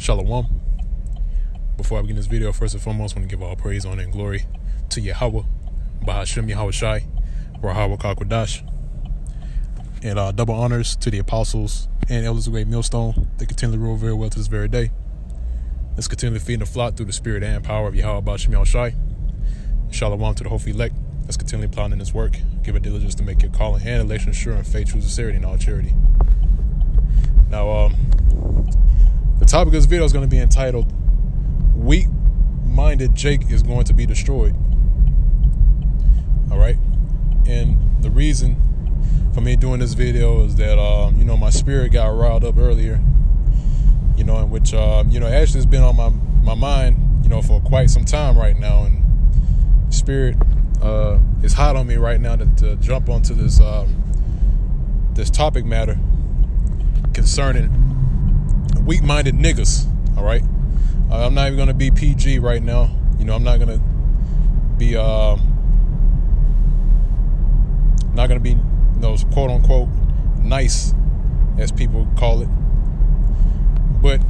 Shalom. Before I begin this video, first and foremost, I want to give all praise, honor, and glory to Yahweh, Bahashem Yahweh Shai, Rahawa Kakwadash, and double honors to the apostles and elders of Great Millstone. They continually rule very well to this very day. Let's continue feeding the flock through the spirit and power of Yahweh Bahashem Yahweh Shai. Shalom to the hopeful elect. Let's continually plotting this work. Give it diligence to make your calling and election sure in faith, true sincerity, and all charity. Now, the topic of this video is going to be entitled, Weak-Minded Jake is Going to be Destroyed. All right. And the reason for me doing this video is that, my spirit got riled up earlier, in which, actually has been on my mind, for quite some time right now. And spirit is hot on me right now to jump onto this this topic matter concerning weak-minded niggas. All right, I'm not even gonna be PG right now. I'm not gonna be quote unquote nice, as people call it. But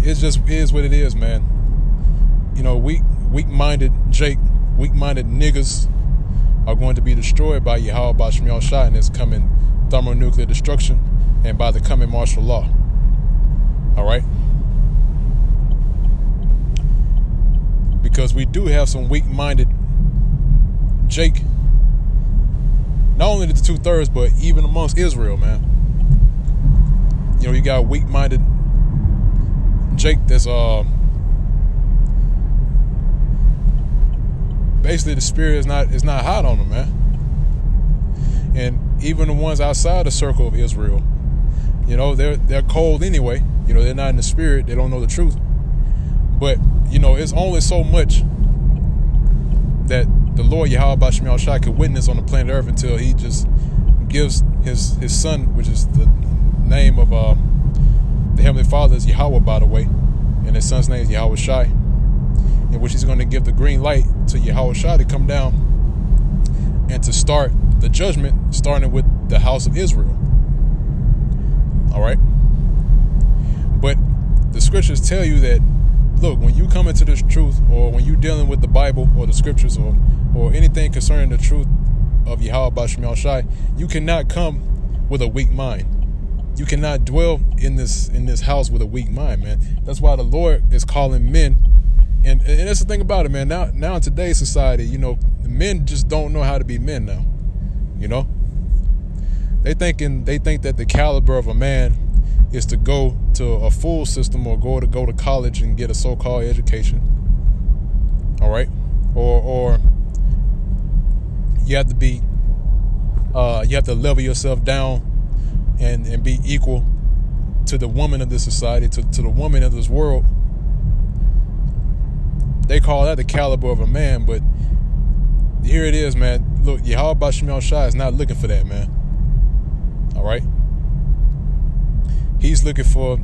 it just is what it is, man. Weak-minded Jake, weak-minded niggas are going to be destroyed by Yahweh Bahashem Yahweh Shai in this coming thermonuclear destruction and by the coming martial law. All right? Because we do have some weak-minded Jake, not only the 2/3, but even amongst Israel, man. You got weak-minded Jake that's basically the spirit is not hot on them, man. And even the ones outside the circle of Israel, they're cold anyway. They're not in the spirit. They don't know the truth. But it's only so much that the Lord Yahweh Bahashem Yahweh Shai could witness on the planet Earth until He just gives His Son, which is the name of the Heavenly Father is Yahweh, by the way, and His Son's name is Yahweh Shai, in which He's going to give the green light to Yahweh Shai to come down and to start the judgment, starting with the house of Israel. All right? But the scriptures tell you that, look, when you come into this truth, or when you're dealing with the Bible or the scriptures or anything concerning the truth of Yahweh Bahashem Yahweh Shai, you cannot come with a weak mind. You cannot dwell in this house with a weak mind, man. That's why the Lord is calling men. And that's the thing about it, man. Now in today's society, men just don't know how to be men now. They think that the caliber of a man is to go to a full system or go to college and get a so-called education. All right, or you have to be you have to level yourself down and be equal to the woman of this society, to the woman of this world. They call that the caliber of a man, but here it is, man. Look, Yahweh Bahashem Yahweh Shai is not looking for that, man. All right? He's looking for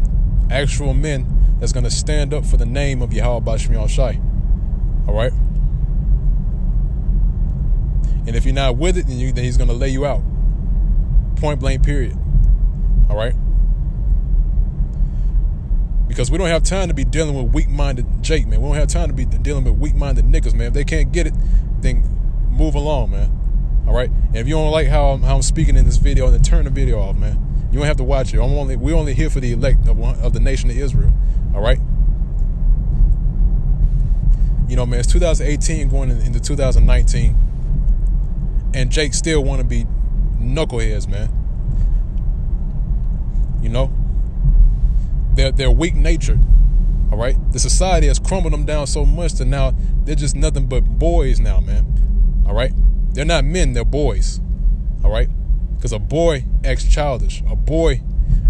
actual men that's going to stand up for the name of Yahweh Bahashem Yahweh Shai. All right? And if you're not with it, then He's going to lay you out. Point blank, period. All right? Because we don't have time to be dealing with weak-minded Jake, man. We don't have time to be dealing with weak-minded niggas, man. If they can't get it, then move along, man. All right? And if you don't like how I'm speaking in this video, then turn the video off, man. You don't have to watch it. We're only here for the elect of the nation of Israel. All right? Man, it's 2018 going into 2019. And Jake still want to be knuckleheads, man. They're weak-natured, all right? The society has crumbled them down so much that now they're just nothing but boys now, man, all right? They're not men, they're boys, all right? Because a boy acts childish. A boy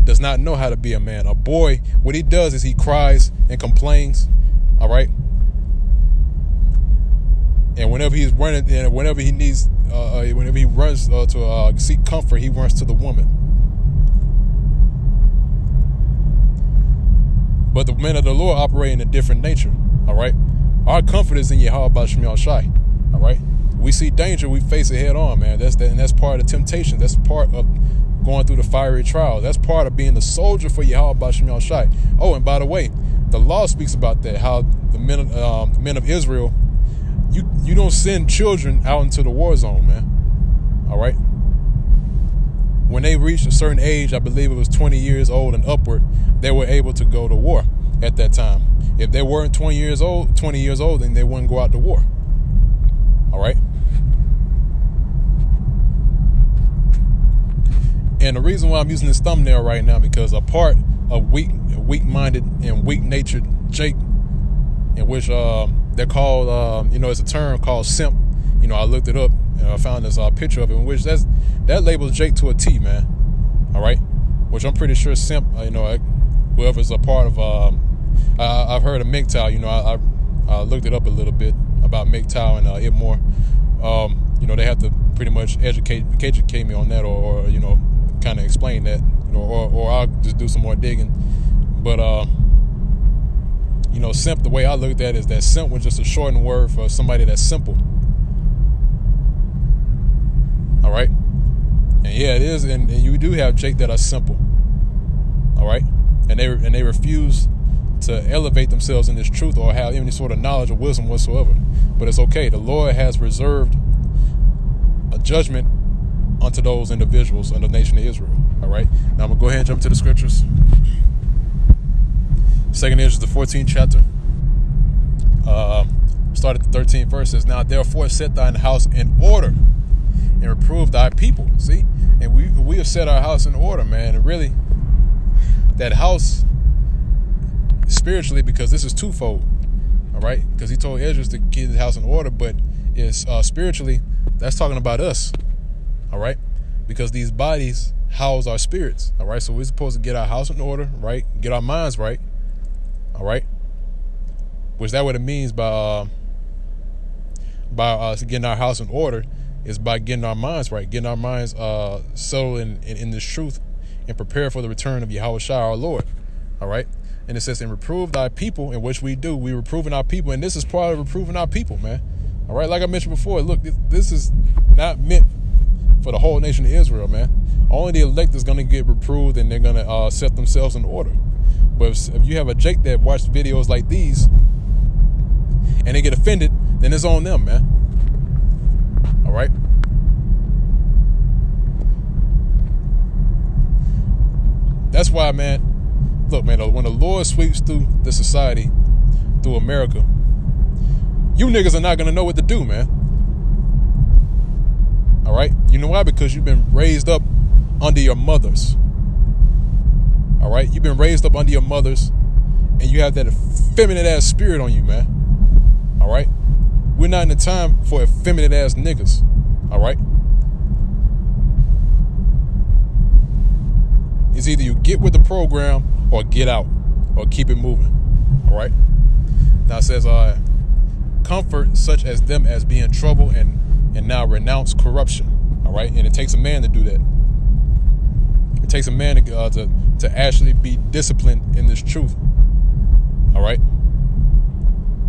does not know how to be a man. A boy, what he does is he cries and complains, all right? And whenever he's running, and whenever he needs, whenever he runs to seek comfort, he runs to the woman. But the men of the Lord operate in a different nature, all right? Our comfort is in Yahweh Bahashem Yahweh Shai, all right? We see danger, we face it head on, man. That's part of the temptation. That's part of going through the fiery trial. That's part of being the soldier for Yahweh Bahashem Yahweh Shai. Oh, and by the way, the law speaks about that, how the men of Israel, you don't send children out into the war zone, man. All right. When they reached a certain age, I believe it was 20 years old and upward, they were able to go to war at that time. If they weren't 20 years old, then they wouldn't go out to war. All right. And the reason why I'm using this thumbnail right now, because a part of weak-minded and weak-natured Jake, in which they're called, it's a term called simp. I looked it up and I found this picture of it, in which that labels Jake to a T, man. All right, which I'm pretty sure simp, whoever's a part of, I've heard of MGTOW. I looked it up a little bit about MGTOW and Itmore. They have to pretty much educate me on that, or kind of explain that, or I'll just do some more digging. But simp, the way I looked at it is that simp was just a shortened word for somebody that's simple. All right. And yeah, it is, and you do have Jake that are simple. All right. And they refuse to elevate themselves in this truth or have any sort of knowledge or wisdom whatsoever. But it's okay. The Lord has reserved a judgment unto those individuals in the nation of Israel. All right. Now I'm gonna go ahead and jump to the scriptures. 2nd Ezra, the 14th chapter. Start at the 13th verse. Says, now therefore set thine house in order and reprove thy people. See, and we have set our house in order, man. And really, that house spiritually, because this is twofold. All right, because he told Ezra to keep his house in order, but it's spiritually, that's talking about us. All right, because these bodies house our spirits. All right, so we're supposed to get our house in order, right? Get our minds right. All right, which that what it means by getting our house in order is by getting our minds right, getting our minds settled in this truth and prepare for the return of Yahushua our Lord. All right, and it says, and reprove thy people, in which we do. We reproving our people, and this is part of reproving our people, man. All right, like I mentioned before, look, this is not meant for the whole nation of Israel, man. Only the elect is going to get reproved, and they're going to set themselves in order. But if you have a Jake that watched videos like these and they get offended, then it's on them, man. All right. That's why, man, look, man, when the Lord sweeps through the society, through America, you niggas are not going to know what to do, man. All right. You know why? Because you've been raised up under your mothers. All right. You've been raised up under your mothers, and you have that effeminate ass spirit on you, man. All right. We're not in the time for effeminate ass niggas. All right. It's either you get with the program or get out or keep it moving. All right. Now it says, comfort such as them as be in trouble and now renounce corruption. All right. And it takes a man to do that. It takes a man to actually be disciplined in this truth. All right.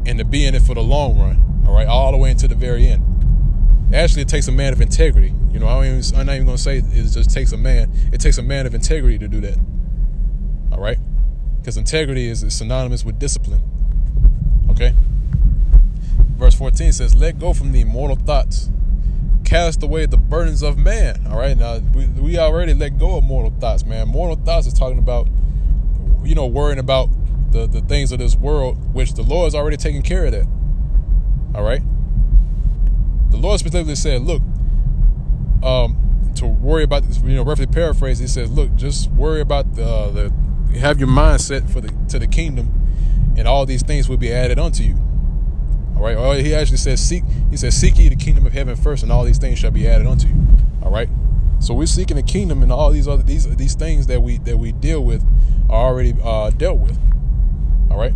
And to be in it for the long run. All right. All the way into the very end. Actually, it takes a man of integrity. I'm not even going to say it just takes a man. It takes a man of integrity to do that. All right. Because integrity is synonymous with discipline. Okay. Verse 14 says, let go from the immortal thoughts. Cast away the burdens of man. All right. Now, we already let go of mortal thoughts, man. Mortal thoughts is talking about, worrying about the things of this world, which the Lord is already taking care of that. All right. The Lord specifically said, look, to worry about this, roughly paraphrase, he says, look, just worry about have your mind set to the kingdom, and all these things will be added unto you. All right. Or he actually says, seek ye the kingdom of heaven first, and all these things shall be added unto you. All right. So we're seeking the kingdom, and all these things that we deal with are already dealt with. All right.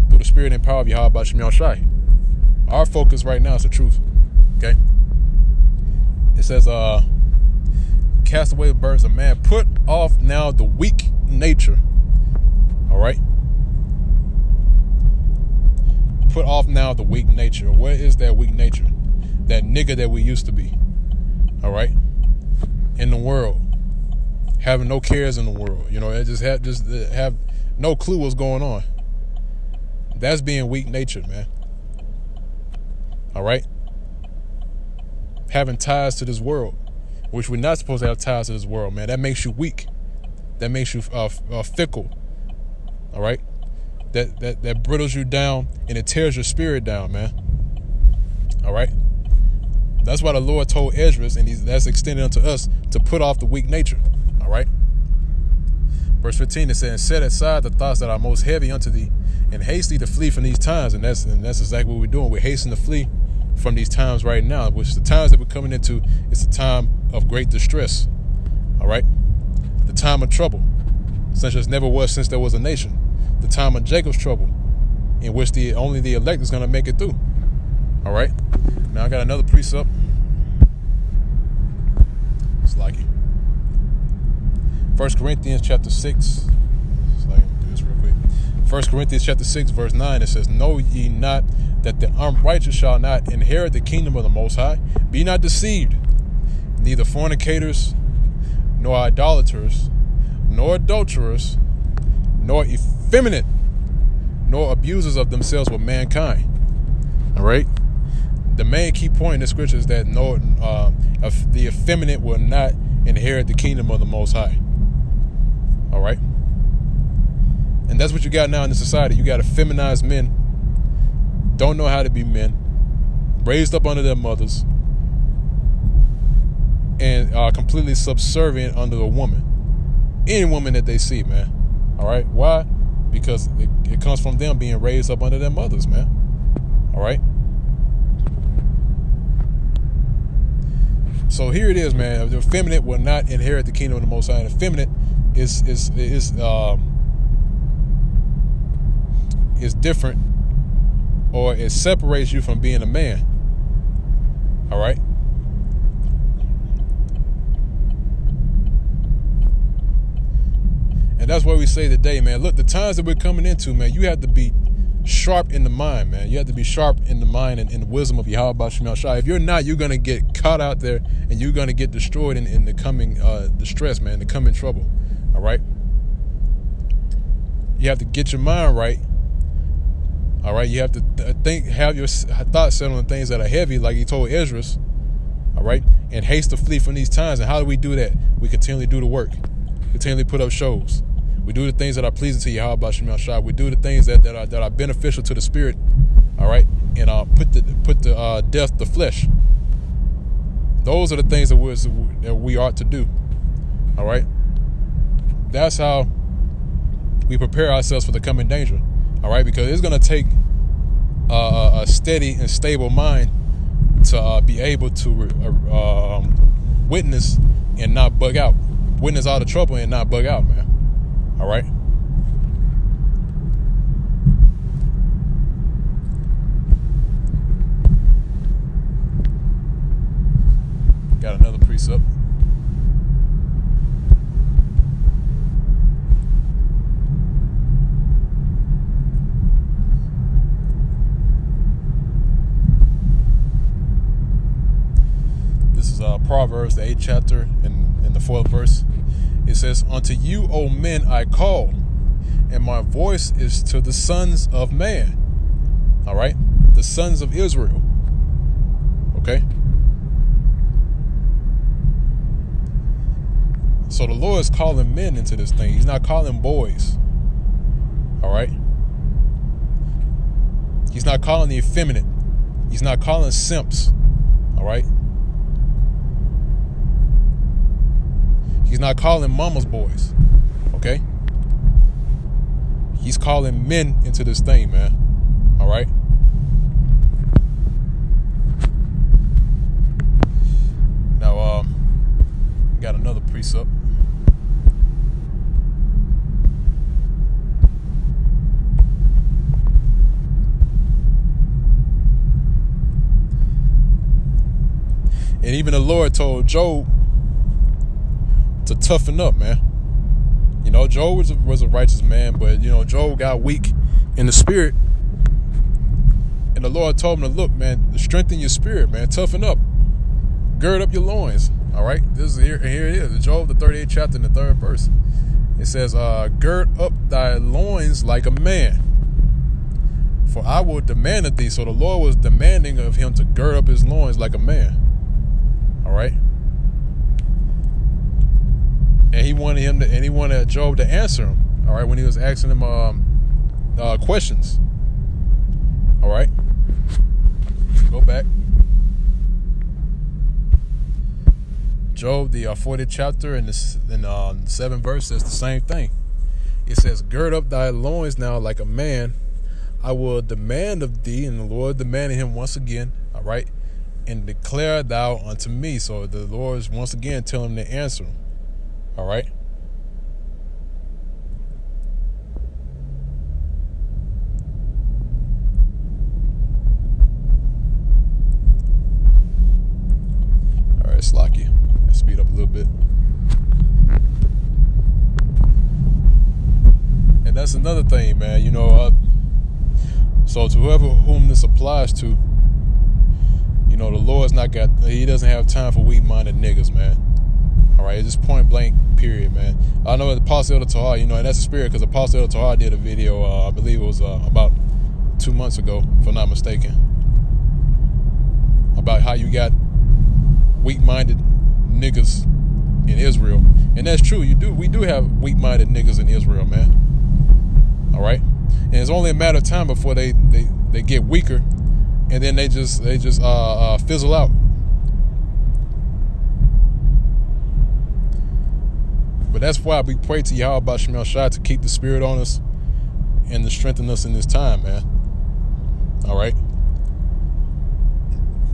Through the spirit and power of Yahweh Shem Shai. Our focus right now is the truth. Okay. It says, cast away the burdens of man. Put off now the weak nature. All right. Put off now the weak nature. What is that weak nature? That nigga that we used to be. All right. In the world, having no cares in the world. Just have no clue what's going on. That's being weak-natured, man. All right? Having ties to this world, which we're not supposed to have ties to this world, man. That makes you weak. That makes you fickle. All right? That brittles you down, and it tears your spirit down, man. All right? That's why the Lord told Ezra, and that's extended unto us, to put off the weak nature. All right? Verse 15, it says, set aside the thoughts that are most heavy unto thee, and haste thee to flee from these times. And that's exactly what we're doing. We're hastening to flee from these times right now, which the times that we're coming into is a time of great distress. All right? The time of trouble, such as never was since there was a nation. The time of Jacob's trouble, in which only the elect is going to make it through. All right? Now I got another precept. It's like it. 1 Corinthians chapter 6. Let's do this real quick. 1 Corinthians chapter 6, verse 9, it says, know ye not that the unrighteous shall not inherit the kingdom of the Most High? Be not deceived. Neither fornicators, nor idolaters, nor adulterers, nor effeminate, nor abusers of themselves with mankind. All right? The main key point in the scripture is that the effeminate will not inherit the kingdom of the Most High. All right? And that's what you got now in the society. You got effeminized men, don't know how to be men, raised up under their mothers, and are completely subservient under a woman. Any woman that they see, man. All right? Why? Because it comes from them being raised up under their mothers, man. All right? So here it is, man. The effeminate will not inherit the kingdom of the Most High. And effeminate is different, or it separates you from being a man. All right? And that's what we say today, man. Look, the times that we're coming into, man, you have to be sharp in the mind, man. You have to be sharp in the mind and in the wisdom of Yahweh Shemel Shai. If you're not, you're going to get caught out there, and you're going to get destroyed in the coming distress, man, the coming trouble. All right? You have to get your mind right. All right? You have to have your thoughts set on the things that are heavy, like he told Ezra. All right? And haste to flee from these times. And how do we do that? We continually do the work. Continually put up shows. We do the things that are pleasing to Yahweh Shemel Shai. We do the things that are beneficial to the spirit. All right? And put to death the flesh. Those are the things that we ought to do. All right? That's how we prepare ourselves for the coming danger. All right? Because it's going to take a steady and stable mind to be able to witness and not bug out. Witness all the trouble and not bug out, man. All right? Got another precept. This is Proverbs, the 8th chapter, in the 4th verse. It says, unto you, O men, I call, and my voice is to the sons of man. All right? The sons of Israel. Okay? So the Lord is calling men into this thing. He's not calling boys. All right? He's not calling the effeminate. He's not calling simps. All right? He's not calling mama's boys, okay? He's calling men into this thing, man. All right? Now, got another precept. And even the Lord told Job to toughen up, man. You know, Job was a righteous man, but, you know, Job got weak in the spirit. And the Lord told him to look, man, strengthen your spirit, man. Toughen up. Gird up your loins. All right? This is here it is. Job, the 38th chapter, in the 3rd verse. It says, gird up thy loins like a man. For I will demand of thee. So the Lord was demanding of him to gird up his loins like a man. All right. And he wanted Job to answer him. All right, when he was asking him questions. All right. Go back. Job, the 40th chapter and the 7th verse says the same thing. It says, gird up thy loins now like a man. I will demand of thee, and the Lord demanded him once again, all right, and declare thou unto me. So the Lord is once again telling him to answer him, all right. All right, Slocky. Let's speed up a little bit. And that's another thing, man. You know, so to whom this applies to, you know, the Lord's he doesn't have time for weak-minded niggas, man. All right, it's just point blank, period, man. I know the Apostle Elder Tahar, you know, and that's the spirit, because Apostle Elder Tahar did a video, I believe it was about 2 months ago, if I'm not mistaken, about how you got weak-minded niggas in Israel. And that's true. We do have weak-minded niggas in Israel, man. All right, and it's only a matter of time before they get weaker, and then they just fizzle out. But that's why we pray to Yahweh B'Shem Yahshai to keep the spirit on us and to strengthen us in this time, man. All right.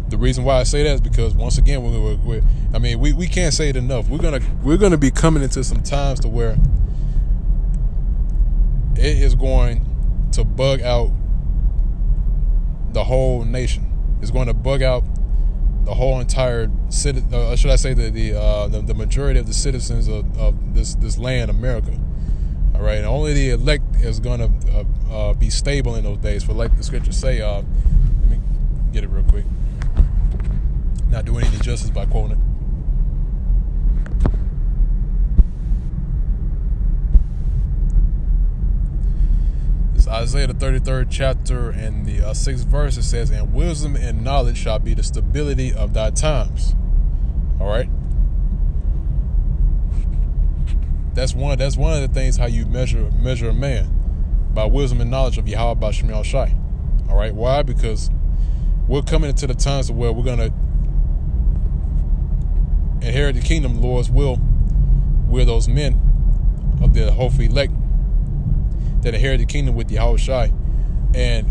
The reason why I say that is because once again, we can't say it enough. We're gonna be coming into some times to where it is going to bug out the whole nation. It's going to bug out the whole entire city. Should I say the majority of the citizens of this land, America? All right, and only the elect is going to be stable in those days. For like the scriptures say, let me get it real quick. Not doing any justice by quoting it. Isaiah the 33rd chapter and the 6th verse, it says, and wisdom and knowledge shall be the stability of thy times. All right. That's one of the things how you measure a man, by wisdom and knowledge of Yahweh B'Shem Yahshai. All right. Why? Because we're coming into the times where we're going to inherit the kingdom, Lord's will. We're those men of the hopefully elect that inherit the kingdom with Yahweh Shai. And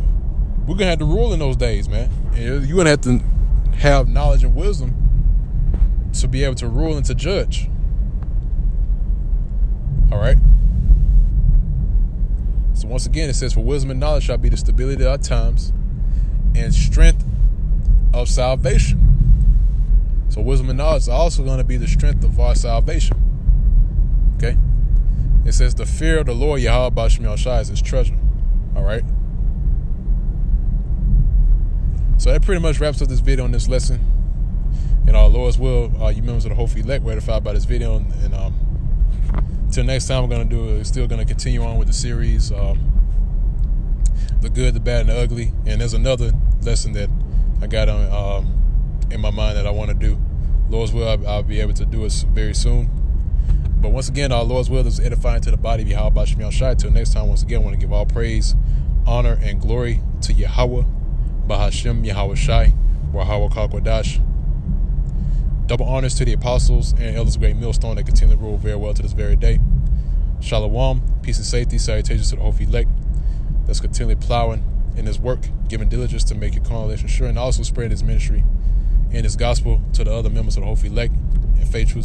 we're going to have to rule in those days, man. And you're going to have to have knowledge and wisdom to be able to rule and to judge. All right. So once again, it says, for wisdom and knowledge shall be the stability of our times and strength of salvation. So wisdom and knowledge is also going to be the strength of our salvation. Okay. It says the fear of the Lord Yahweh B'Shem Yahshai is his treasure. All right. So that pretty much wraps up this video on this lesson. And our Lord's will, you members of the hopefully elect, were edified by this video. And till next time, we're still going to continue on with the series, the good, the bad, and the ugly. And there's another lesson that I got in my mind that I want to do. Lord's will, I'll be able to do it very soon. But once again, our Lord's will is edifying to the body of Yahweh B'Shem Yahshai. Till next time, once again, I want to give all praise, honor, and glory to Yahweh B'Hashem Yahweh Shai, Yahweh Kakwadash. Double honors to the apostles and elders of Great Millstone that continue to rule very well to this very day. Shalom, peace and safety, salutations to the hopefully elect that's continually plowing in his work, giving diligence to make your correlation sure, and also spread his ministry and his gospel to the other members of the hopefully elect and faith truths.